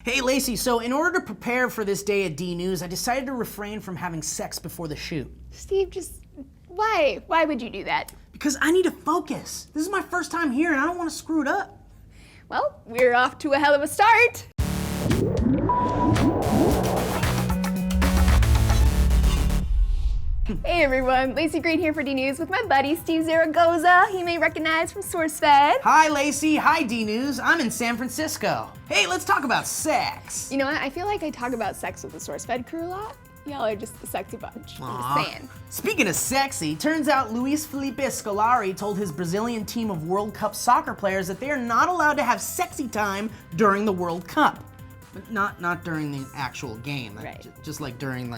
Hey Laci, so in order to prepare for this day at D News, I decided to refrain from having sex before the shoot. Steve, why? Why would you do that? Because I need to focus. This is my first time here and I don't want to screw it up. Well, we're off to a hell of a start. Hey everyone, Laci Green here for D News with my buddy Steve Zaragoza. He may recognize from SourceFed. Hi Laci, hi D News. I'm in San Francisco. Hey, let's talk about sex. You know what? I feel like I talk about sex with the SourceFed crew a lot. Y'all are just a sexy bunch. I'm just saying. Speaking of sexy, turns out Luis Felipe Scolari told his Brazilian team of World Cup soccer players that they are not allowed to have sexy time during the World Cup. But not during the actual game. Right. Just like during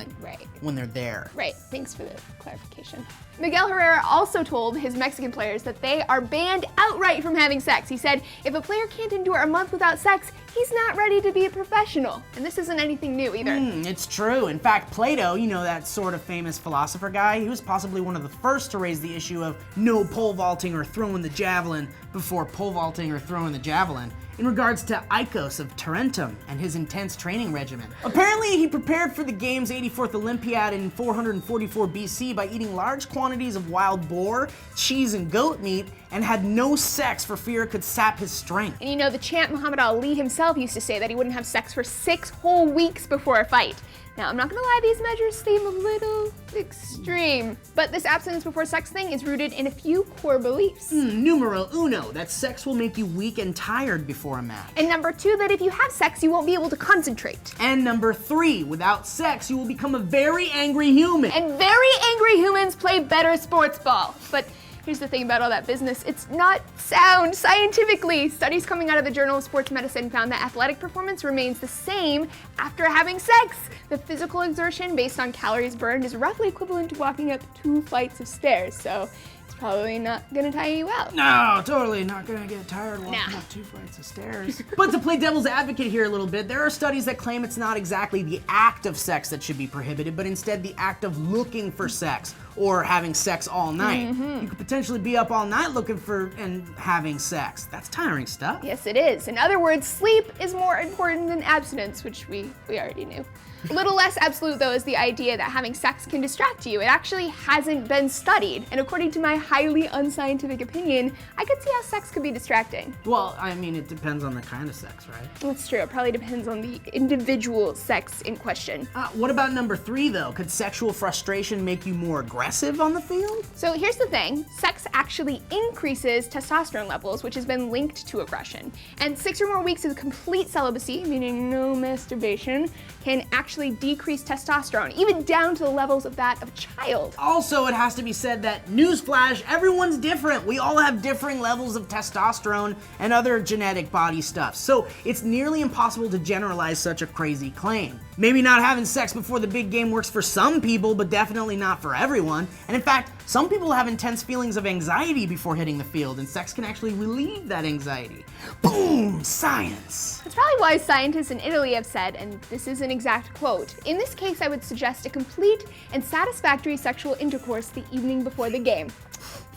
when they're there. Right, thanks for the clarification. Miguel Herrera also told his Mexican players that they are banned outright from having sex. He said, if a player can't endure a month without sex, he's not ready to be a professional. And this isn't anything new either. It's true. In fact, Plato, you know, that sort of famous philosopher guy, he was possibly one of the first to raise the issue of no pole vaulting or throwing the javelin before pole vaulting or throwing the javelin, in regards to Icos of Tarentum and his intense training regimen. Apparently, he prepared for the game's 84th Olympiad in 444 BC by eating large quantities of wild boar, cheese, and goat meat, and had no sex for fear it could sap his strength. And you know, the champ Muhammad Ali himself used to say that he wouldn't have sex for 6 whole weeks before a fight. Now, I'm not gonna lie, these measures seem a little extreme. But this abstinence before sex thing is rooted in a few core beliefs. Numero uno, that sex will make you weak and tired before a match. And number 2, that if you have sex, you won't be able to concentrate. And number 3, without sex, you will become a very angry human. And very angry humans play better sports ball. But here's the thing about all that business, it's not sound scientifically. Studies coming out of the Journal of Sports Medicine found that athletic performance remains the same after having sex. The physical exertion based on calories burned is roughly equivalent to walking up 2 flights of stairs, so it's probably not gonna tire you out. No, totally not gonna get tired walking up 2 flights of stairs. But to play devil's advocate here a little bit, there are studies that claim it's not exactly the act of sex that should be prohibited, but instead the act of looking for sex or having sex all night. You could potentially be up all night looking for and having sex. That's tiring stuff. Yes, it is. In other words, sleep is more important than abstinence, which we already knew. A little less absolute, though, is the idea that having sex can distract you. It actually hasn't been studied, and according to my highly unscientific opinion, I could see how sex could be distracting. Well, I mean, it depends on the kind of sex, right? That's true. It probably depends on the individual sex in question. What about number 3, though? Could sexual frustration make you more aggressive on the field? So here's the thing. Sex actually increases testosterone levels, which has been linked to aggression. And 6 or more weeks of complete celibacy, meaning no masturbation, can actually decrease testosterone, even down to the levels of that of a child. Also, it has to be said that, newsflash, everyone's different. We all have differing levels of testosterone and other genetic body stuff. So it's nearly impossible to generalize such a crazy claim. Maybe not having sex before the big game works for some people, but definitely not for everyone. And in fact, some people have intense feelings of anxiety before hitting the field, and sex can actually relieve that anxiety. Boom! Science! That's probably why scientists in Italy have said, and this is an exact quote, in this case I would suggest a complete and satisfactory sexual intercourse the evening before the game.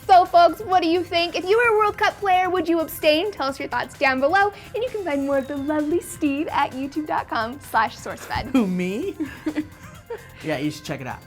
So folks, what do you think? If you were a World Cup player, would you abstain? Tell us your thoughts down below, and you can find more of the lovely Steve at youtube.com/SourceFed. Who, me? Yeah, you should check it out.